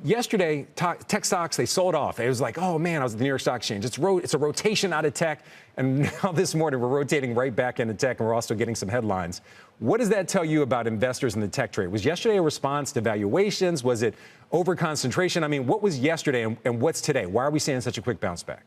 Yesterday, tech stocks, they sold off. It was like, oh man, I was at the New York Stock Exchange. It's a rotation out of tech. And now this morning, we're rotating right back into tech, and we're also getting some headlines. What does that tell you about investors in the tech trade? Was yesterday a response to valuations? Was it over concentration? I mean, what was yesterday and what's today? Why are we seeing such a quick bounce back?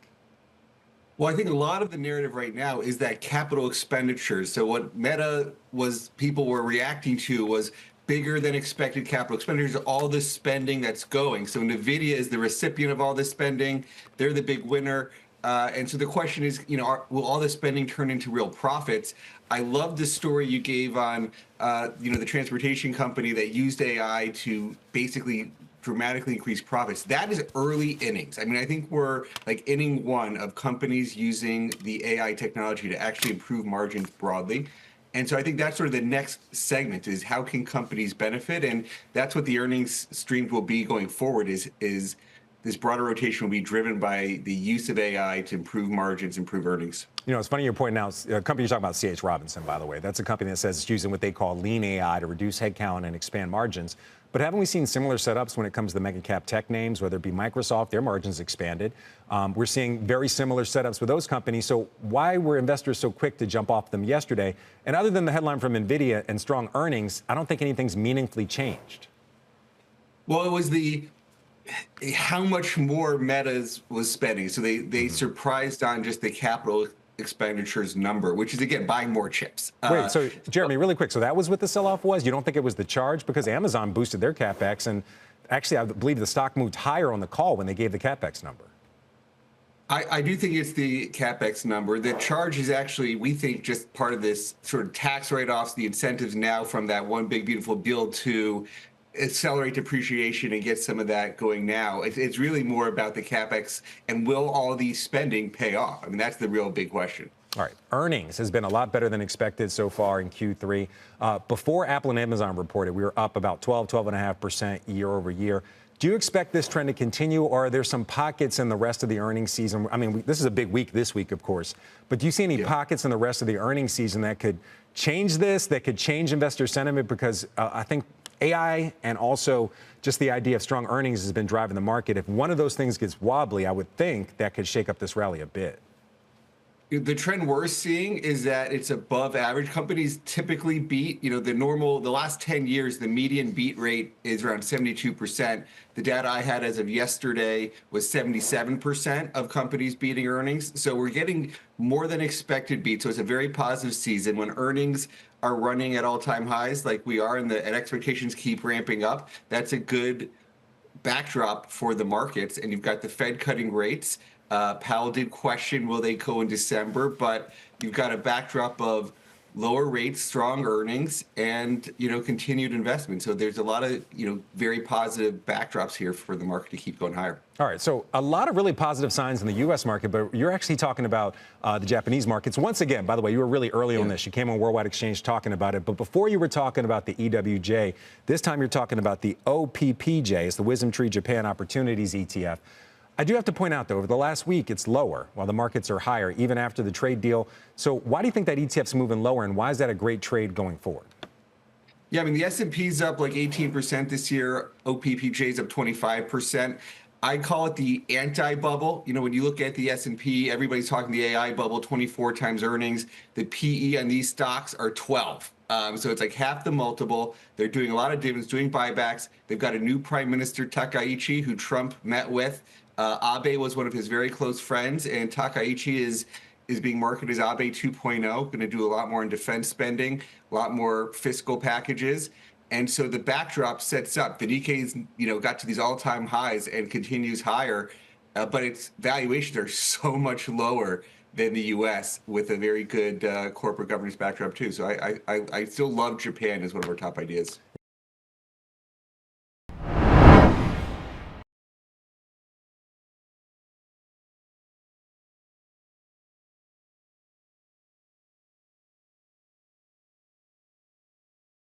Well, I think a lot of the narrative right now is that capital expenditures. So what people were reacting to was bigger than expected capital expenditures, all this spending that's going. So NVIDIA is the recipient of all this spending. They're the big winner. And so the question is, will all this spending turn into real profits? I love the story you gave on, the transportation company that used AI to basically dramatically increase profits. That is early innings. I mean, I think we're like inning one of companies using the AI technology to actually improve margins broadly. And so I think that's sort of the next segment is how can companies benefit? And that's what the earnings streams will be going forward is this broader rotation will be driven by the use of AI to improve margins, improve earnings. It's funny you're pointing out a company you're talking about, C.H. Robinson, by the way. That's a company that says it's using what they call lean AI to reduce headcount and expand margins. But haven't we seen similar setups when it comes to the mega cap tech names, whether it be Microsoft, their margins expanded. We're seeing very similar setups with those companies. So why were investors so quick to jump off them yesterday? And other than the headline from NVIDIA and strong earnings, I don't think anything's meaningfully changed. Well, it was how much more Meta was spending. So they surprised on just the capital expenditures number, which is, again, buying more chips. Wait, so Jeremy, really quick. So that was what the sell-off was? You don't think it was the charge? Because Amazon boosted their capex, and actually, I believe the stock moved higher on the call when they gave the capex number. I do think it's the capex number. The charge is actually, we think, just part of this sort of tax write-offs, the incentives now from that one big, beautiful bill to accelerate depreciation and get some of that going now. It's really more about the capex and will all these spending pay off? I mean, that's the real big question. All right. Earnings has been a lot better than expected so far in Q3. Before Apple and Amazon reported, we were up about 12.5% year over year. Do you expect this trend to continue, or are there some pockets in the rest of the earnings season? I mean, this is a big week this week, of course. But do you see any pockets in the rest of the earnings season that could change this, that could change investor sentiment? Because I think AI and also just the idea of strong earnings has been driving the market. If one of those things gets wobbly, I would think that could shake up this rally a bit. The trend we're seeing is that it's above average. Companies typically beat, the last 10 years, the median beat rate is around 72%. The data I had as of yesterday was 77% of companies beating earnings. So we're getting more than expected beats. So it's a very positive season when earnings are running at all-time highs like we are and expectations keep ramping up. That's a good backdrop for the markets. And you've got the Fed cutting rates. Powell did question, will they go in December? But you've got a backdrop of lower rates, strong earnings, and, continued investment. So there's a lot of, very positive backdrops here for the market to keep going higher. All right. So a lot of really positive signs in the U.S. market, but you're actually talking about the Japanese markets. Once again, by the way, you were really early on this. You came on Worldwide Exchange talking about it. But before you were talking about the EWJ, this time you're talking about the OPPJ. It's the WisdomTree Japan Opportunities ETF. I do have to point out, though, over the last week, it's lower while the markets are higher, even after the trade deal. So why do you think that ETF's moving lower, and why is that a great trade going forward? Yeah, I mean, the S&P's up like 18% this year. OPPJ's up 25%. I call it the anti-bubble. When you look at the S&P, everybody's talking the AI bubble, 24 times earnings. The PE on these stocks are 12. So it's like half the multiple. They're doing a lot of dividends, doing buybacks. They've got a new Prime Minister, Takaichi, who Trump met with. Abe was one of his very close friends, and Takaichi is being marketed as Abe 2.0, going to do a lot more in defense spending, a lot more fiscal packages. And so the backdrop sets up. The Nikkei's, got to these all-time highs and continues higher, but its valuations are so much lower than the U.S. with a very good corporate governance backdrop, too. So I still love Japan as one of our top ideas.